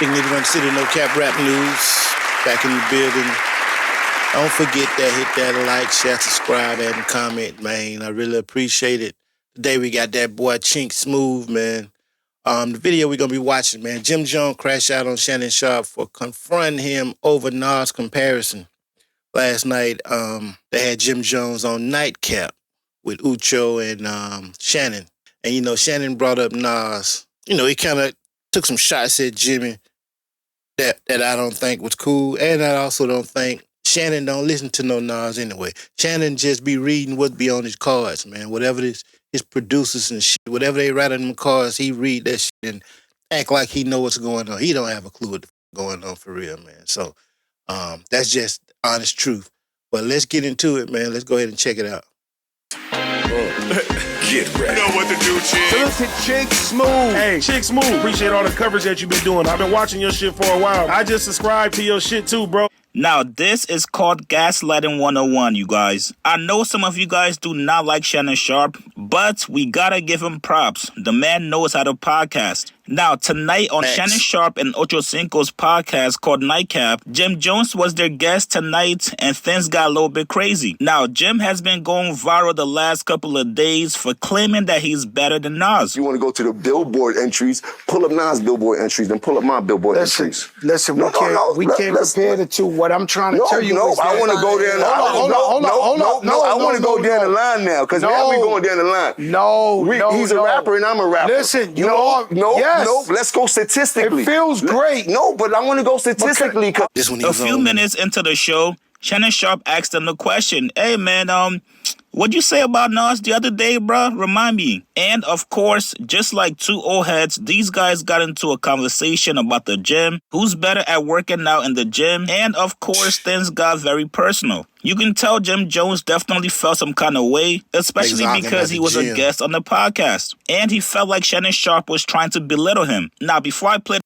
Tig Knight Run City No Cap Rap News. Back in the building. Don't forget that. Hit that like, share, subscribe, and comment, man. I really appreciate it. Today we got that boy Chink Smooth, man. The video we're going to be watching, man. Jim Jones crashed out on Shannon Sharpe for confronting him over Nas comparison. Last night, they had Jim Jones on Nightcap with Ucho and Shannon. And, you know, Shannon brought up Nas. You know, he kind of took some shots at Jimmy that I don't think was cool. And I also don't think Shannon don't listen to no Nas anyway. Shannon just be reading what be on his cards, man. Whatever his producers and shit, whatever they write on the cards, he read that shit and act like he know what's going on. He don't have a clue what's going on for real, man. So that's just honest truth. But let's get into it, man. Let's go ahead and check it out. Get ready. You know what to do, Chig. Salute to Chig Smooth. Hey, Chig Smooth. Appreciate all the coverage that you been doing. I've been watching your shit for a while. I just subscribed to your shit too, bro. Now, this is called Gaslighting 101, you guys. I know some of you guys do not like Shannon Sharpe, but we gotta give him props. The man knows how to podcast. Now, tonight on Shannon Sharpe and Ocho Cinco's podcast called Nightcap, Jim Jones was their guest tonight, and things got a little bit crazy. Now, Jim has been going viral the last couple of days for claiming that he's better than Nas. You want to go to the Billboard entries, pull up Nas' Billboard entries, then pull up my Billboard entries. Listen, we can't compare the two. What I'm trying to tell you is I want to go there. I want to go down the line now, because now we going down the line. He's a rapper and I'm a rapper. Listen, let's go statistically. It feels great. No, but I want to go statistically. A few minutes into the show, Shannon Sharpe asked him the question, "Hey man, what'd you say about Nas the other day, bruh? Remind me." And of course, just like two old heads, these guys got into a conversation about the gym, who's better at working out in the gym, and of course, things got very personal. You can tell Jim Jones definitely felt some kind of way, especially because he was a guest on the podcast. And he felt like Shannon Sharpe was trying to belittle him. Now, before I play...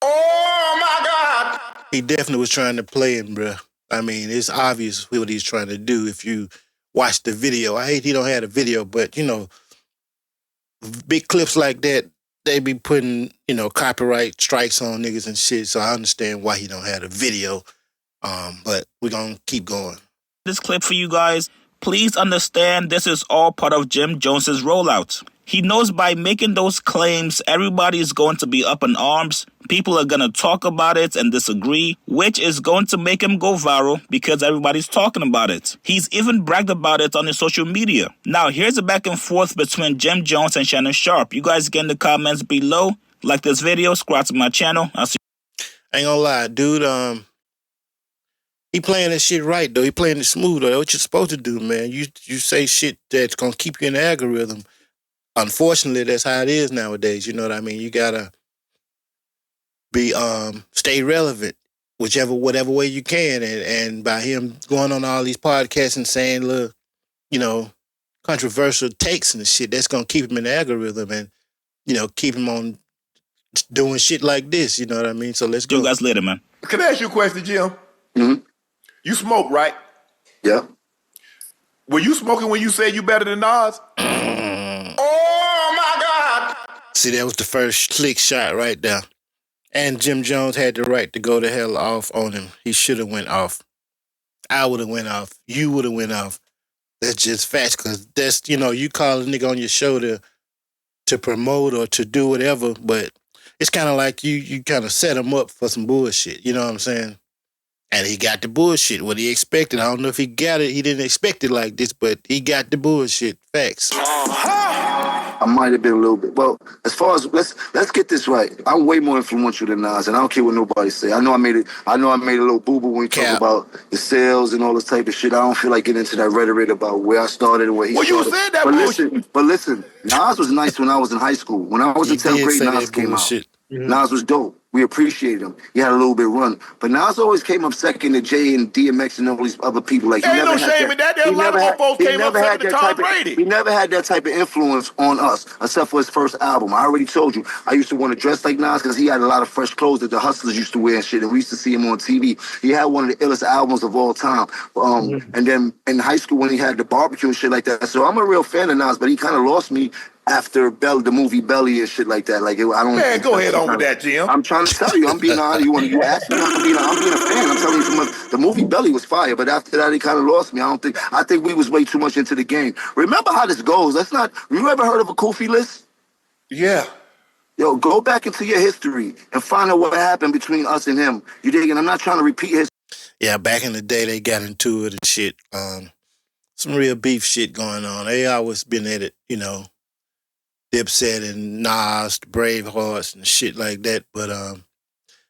Oh, my God! He definitely was trying to play him, bro. I mean, it's obvious what he's trying to do if you watch the video. I hate he don't have a video, but, you know, big clips like that, they be putting, you know, copyright strikes on niggas and shit, so I understand why he don't have a video, but we're going to keep going. This clip for you guys, please understand this is all part of Jim Jones's rollout. He knows by making those claims, everybody is going to be up in arms. People are going to talk about it and disagree, which is going to make him go viral because everybody's talking about it. He's even bragged about it on his social media. Now, here's a back and forth between Jim Jones and Shannon Sharpe. You guys get in the comments below. Like this video, subscribe to my channel. I'll see you. I ain't gonna lie, dude, he playing that shit right, though. He playing it smooth, though. That's what you're supposed to do, man. You say shit that's gonna keep you in the algorithm. Unfortunately, that's how it is nowadays. You know what I mean? You gotta be stay relevant, whatever way you can. And by him going on all these podcasts and saying, look, you know, controversial takes and shit, that's gonna keep him in the algorithm and, you know, keep him on doing shit like this. You know what I mean? So let's go. See you guys later, man. Can I ask you a question, Jim? Mm-hmm. You smoke, right? Yeah. Were you smoking when you said you better than Nas? Oh, my God! See, that was the first slick shot right there. And Jim Jones had the right to go the hell off on him. He should have went off. I would have went off. You would have went off. That's just facts, because that's, you know, you call a nigga on your show to promote or to do whatever, but it's kind of like you kind of set him up for some bullshit. You know what I'm saying? And he got the bullshit, what he expected. I don't know if he got it. He didn't expect it like this, but he got the bullshit. Facts. I might have been a little bit. Well, as far as let's get this right. I'm way more influential than Nas, and I don't care what nobody say. I know I made a little boo-boo when we talk about the sales and all this type of shit. I don't feel like getting into that rhetoric about where I started and where he started. You said that bullshit. But listen, Nas was nice when I was in high school. When I was in 10th grade, Nas came out. Mm-hmm. Nas was dope. We appreciated him. He had a little bit run. But Nas always came up second to Jay and DMX and all these other people. Like, ain't no shame in that. There a lot of folks came up second to Tom Brady. He never had that type of influence on us, except for his first album. I already told you, I used to want to dress like Nas because he had a lot of fresh clothes that the hustlers used to wear and shit, and we used to see him on TV. He had one of the illest albums of all time. And then in high school when he had the barbecue and shit like that. So I'm a real fan of Nas, but he kind of lost me after the movie Belly and shit like that. Like, I don't. Man, go ahead on with that, Jim. I'm trying to tell you. I'm being honest. You asked me. I'm being a fan. I'm telling you, the movie Belly was fire, but after that, he kind of lost me. I think we was way too much into the game. Remember how this goes. Let's not. You ever heard of a Kofi list? Yeah. Yo, go back into your history and find out what happened between us and him. You dig? And I'm not trying to repeat his. Yeah, back in the day, they got into it and shit. Some real beef shit going on. They always been at it, you know, Dipset and Nas, the Bravehearts and shit like that. But,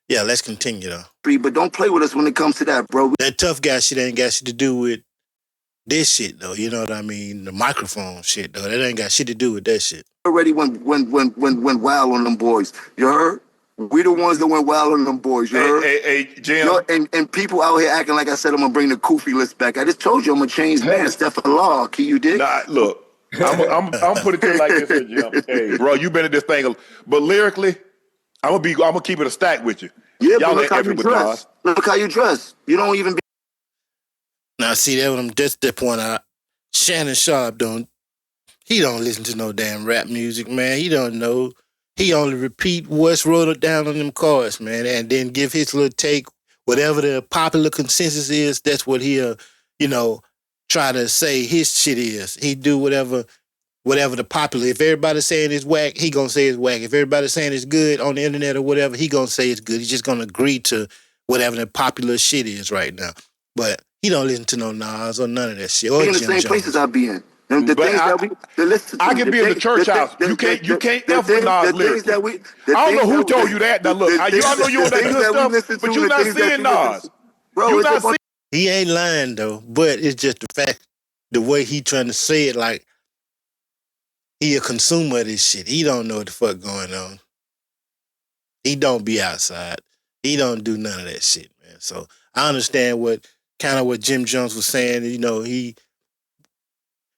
yeah, let's continue, though. But don't play with us when it comes to that, bro. That tough guy shit ain't got shit to do with this shit, though. You know what I mean? The microphone shit, though. That ain't got shit to do with that shit. Already went wild on them boys. You heard? We the ones that went wild on them boys. You heard? Hey, Jim. Yo, and people out here acting like I said I'm gonna bring the Kofi list back. I just told you I'm a changed man. Stephen Law, can you dig? Nah, look. I'm putting it like this here, Jim. Hey, bro, you been in this thing, but lyrically, I'm gonna keep it a stack with you. Yeah, Y'all but look ain't how effing you with dress. Nas. Look how you dress. You don't even be. Now, see, that what I'm just to point out. Shannon Sharpe don't listen to no damn rap music, man. He don't know. He only repeat what's wrote down on them cards, man, and then give his little take. Whatever the popular consensus is, that's what he'll, you know, try to say his shit is. He do whatever the popular. If everybody's saying it's whack, he gonna say it's whack. If everybody's saying it's good on the internet or whatever, he gonna say it's good. He's just gonna agree to whatever the popular shit is right now. But he don't listen to no Nas or none of that shit. Or in the Jim same Jones. places I be in. And the But things that we, the listen to, I can be in the church house. You can't F with Nas lyrics. I don't know who told you that. Now look, y'all know you on that good stuff, but you're not seeing Nas. Bro, you're not seeing. He ain't lying though, but it's just the fact, the way he trying to say it, like he a consumer of this shit. He don't know what the fuck going on. He don't be outside. He don't do none of that shit, man. So I understand what Jim Jones was saying. You know,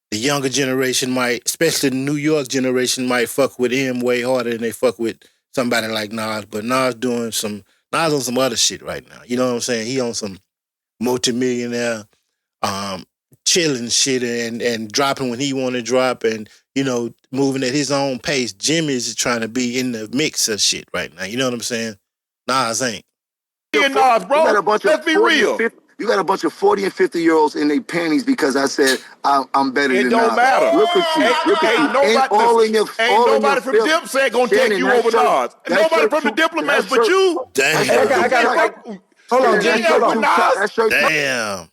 the younger generation might, especially the New York generation, might fuck with him way harder than they fuck with somebody like Nas. But Nas on some other shit right now. You know what I'm saying? He on some multimillionaire, chilling shit and dropping when he want to drop and, you know, moving at his own pace. Jim is trying to be in the mix of shit right now. You know what I'm saying? Nas ain't. Nas, bro. Let's be real. You got a bunch of 40 and 50-year-olds in their panties because I said I'm better than Nas. It don't matter. Look at you. Look at you. Ain't nobody from Dipset gonna take you over Nas. Nobody from the Diplomats but you. Damn. I got hold on, Jim. Hold on. Damn.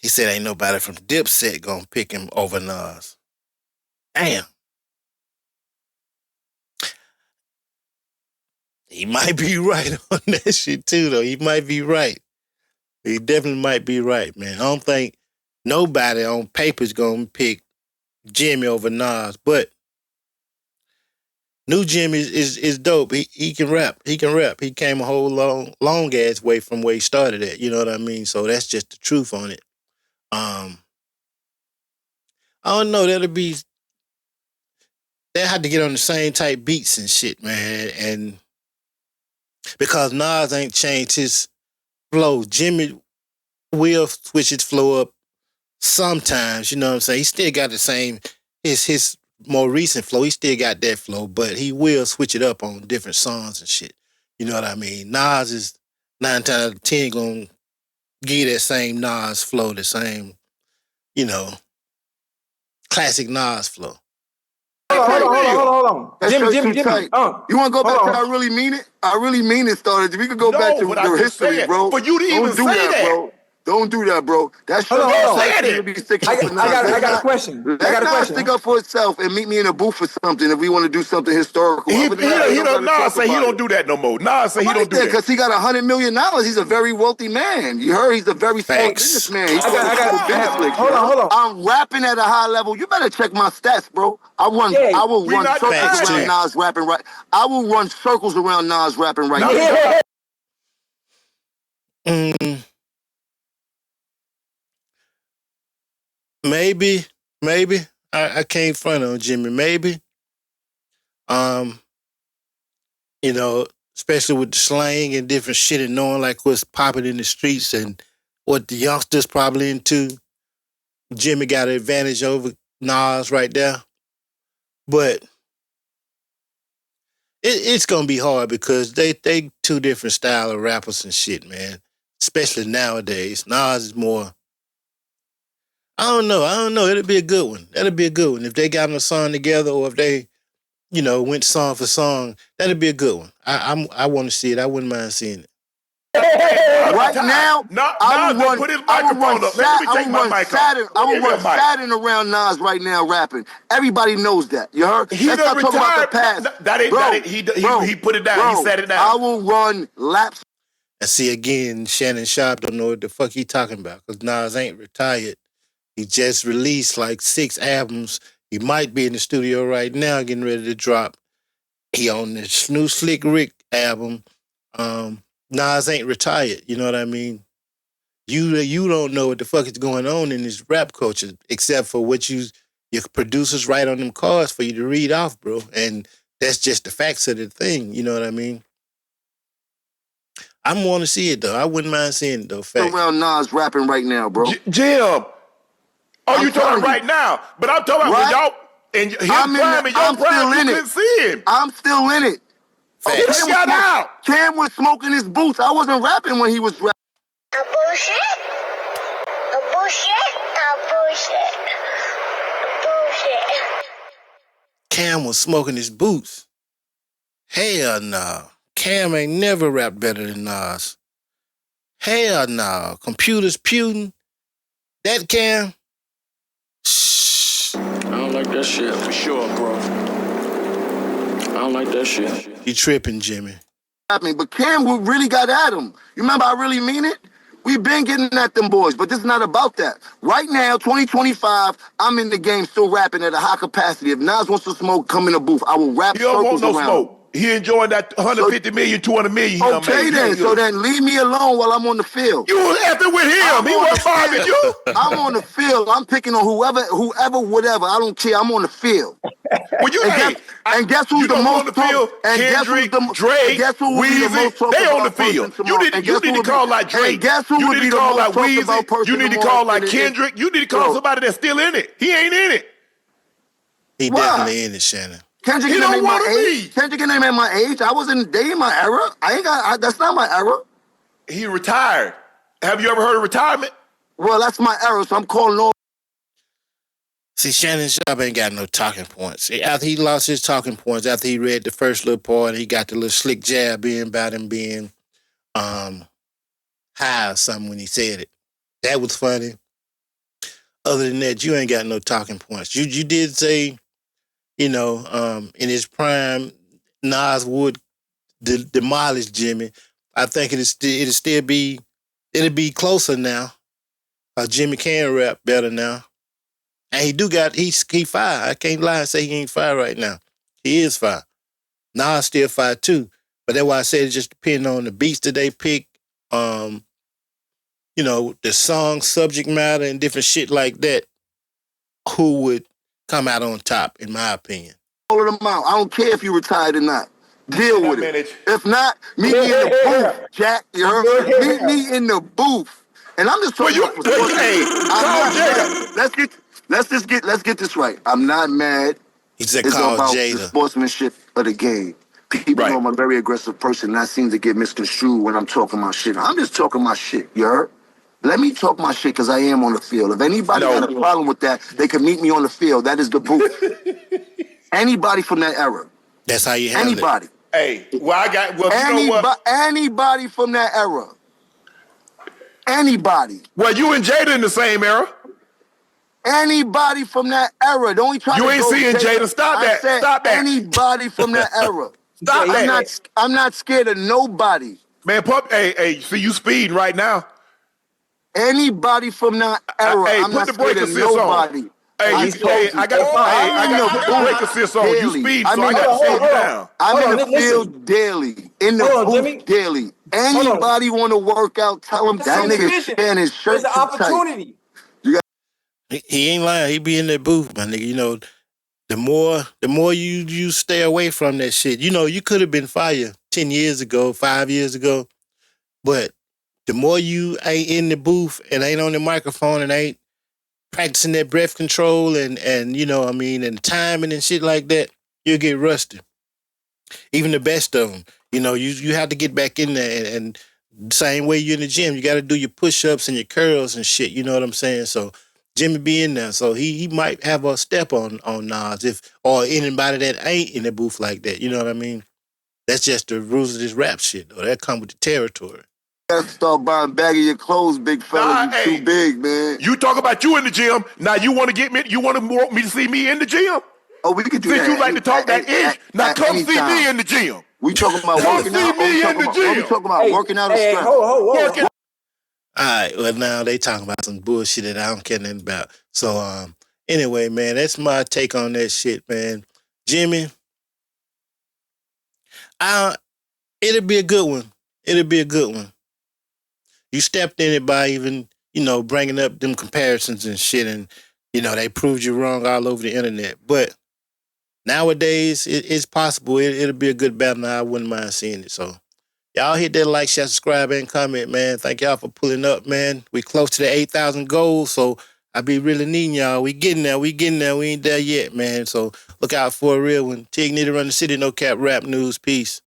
He said ain't nobody from Dipset gonna pick him over Nas. Damn. He might be right on that shit too, though. He might be right. He definitely might be right, man. I don't think nobody on paper's gonna pick Jimmy over Nas, but new Jimmy is dope. He can rap. He came a whole long ass way from where he started at. You know what I mean? So that's just the truth on it. I don't know. They had to get on the same type beats and shit, man. And because Nas ain't changed his flow, Jimmy will switch his flow up sometimes. You know what I'm saying? He still got the same his more recent flow. He still got that flow, but he will switch it up on different songs and shit. You know what I mean? Nas is 9 times out of 10 gonna give that same Nas flow, the same, you know, classic Nas flow. Hold on. Jimmy. You want to go back to I really mean it? I really mean it started. We could go back to the history, bro. But you didn't even say that, bro. Don't do that, bro. That's hold on. I got a question. Let Nas stick up for itself and meet me in a booth for something if we want to do something historical. Nas say he don't do that no more. Nas say he don't do that because he got $100 million. He's a very wealthy man. You heard he's a very smart businessman. Hold on. I'm rapping at a high level. You better check my stats, bro. I will run circles around Nas rapping right. I will run circles around Nas rapping right now. Maybe. I can't front on Jimmy. Maybe. You know, especially with the slang and different shit and knowing like what's popping in the streets and what the youngsters probably into. Jimmy got an advantage over Nas right there. But it's gonna be hard because they two different style of rappers and shit, man. Especially nowadays. Nas is more. I don't know. It'll be a good one. That'll be a good one. If they got a song together or if they, went song for song, that'll be a good one. I want to see it. I wouldn't mind seeing it. Right now, I will run. Put his I will microphone run. up. Let me take my mic off. I will run Saturn around Nas right now rapping. Everybody knows that. You heard? He Let's done not talk about retired. the past. He put it down. He set it down. I will run laps. And see again, Shannon Sharpe don't know what the fuck he talking about because Nas ain't retired. He just released like 6 albums. He might be in the studio right now getting ready to drop. He on the new Slick Rick album. Nas ain't retired. You know what I mean? You don't know what the fuck is going on in this rap culture except for what your producers write on them cards for you to read off, bro. And that's just the facts of the thing. You know what I mean? I want to see it though. I wouldn't mind seeing it though. Facts. Around Nas rapping right now, bro. Jim. Oh, you talking right now? But I'm talking about when y'all and his prime and your prime. You couldn't see him. I'm still in it. He got out. Cam was smoking his boots. I wasn't rapping when he was rapping. A bullshit. A bullshit. A bullshit. A bullshit. Cam was smoking his boots. Hell no. Cam ain't never rapped better than Nas. Hell no. Computers pewting. That Cam. Shh. I don't like that shit for sure, bro. I don't like that shit. You tripping, Jimmy. But Cam really got at him. You remember I really mean it? We've been getting at them boys, but this is not about that. Right now, 2025, I'm in the game still rapping at a high capacity. If Nas wants to smoke, come in the booth. I will rap circles around. Smoke. He enjoying that 150 million, 200 million. Okay then, so then leave me alone while I'm on the field. You was effing with him. He wasn't bothering you. I'm on the field. I'm picking on whoever, whatever. I don't care. I'm on the field. Well, and guess who's the most on the field? Kendrick, Drake, Weezy, they on the field. You need to call like Drake. And guess who would be the most talked about person? You need to call like Kendrick. You need to call somebody that's still in it. He ain't in it. He definitely in it, Shannon. Kendrick ain't at my age. Kendrick ain't at my age. I wasn't dating my era. That's not my era. He retired. Have you ever heard of retirement? Well, that's my era, so I'm calling all. See, Shannon Sharpe ain't got no talking points. After he lost his talking points, after he read the first little part, he got the little slick jab about him being high or something when he said it. That was funny. Other than that, you ain't got no talking points. You did say, in his prime, Nas would demolish Jimmy. I think it'll be closer now. Jimmy can rap better now. And he fire. I can't lie and say he ain't fire right now. He is fire. Nas still fire too. But that's why I said it just depends on the beats that they pick, the song subject matter and different shit like that, who would come out on top, in my opinion. All of them out. I don't care if you retired or not. Deal with it. If not, meet me in the booth, Jack. You heard? Meet me in the booth. And I'm just talking about let's get this right. I'm not mad. It's all about Jada. The sportsmanship of the game. People know I'm a very aggressive person, and that seems to get misconstrued when I'm talking my shit. I'm just talking my shit, you heard? Let me talk my shit because I am on the field. If anybody got a problem with that, they can meet me on the field. That is the booth. Anybody from that era. That's how you handle anybody. it. Hey, you know what? Anybody from that era. Anybody. Well, you and Jada in the same era. Anybody from that era. Don't you try you to ain't seeing Jada. Stop that. Stop that. Anybody from that era. Stop that. I'm not scared of nobody. Man, hey, see you speeding right now. Anybody from that era. I'm not scared of nobody. Hey, I got the break assist on. You speeding, so I got to slow you down. I'm in the field daily. In the booth daily. Anybody want to work out, tell them that nigga Shannon shirt It's an opportunity. He ain't lying. He be in that booth, my nigga. The more you stay away from that shit. You could have been fired 10 years ago, 5 years ago, but the more you ain't in the booth and ain't on the microphone and ain't practicing that breath control and you know what I mean, and timing and shit like that, you'll get rusty. Even the best of them, you know, you have to get back in there and same way you in the gym, you got to do your push-ups and your curls and shit. You know what I'm saying? So Jimmy be in there, so he might have a step on Nas if or anybody that ain't in the booth like that. You know what I mean? That's just the rules of this rap shit, though. That come with the territory. You gotta start buying baggy your clothes, big fella. You too big, man. You talk about you in the gym. Now you want to get me? You want me to see me in the gym? Oh, we can do Since that. you like to talk that ish, now come see me in the gym. We talking about come working see out. me in the gym. We talking about working out or strength? Working. All right, well now they talking about some bullshit that I don't care nothing about. So anyway, man, that's my take on that shit, man. Jimmy, it'll be a good one. It'll be a good one. You stepped in it by even, you know, bringing up them comparisons and shit, and you know they proved you wrong all over the internet. But nowadays, it's possible. It'll be a good battle. I wouldn't mind seeing it. So y'all hit that like, share, subscribe, and comment, man. Thank y'all for pulling up, man. We close to the 8,000 goals, so I be really needing y'all. We getting there. We ain't there yet, man. So look out for a real one. Tig Knight run the city. No cap rap news. Peace.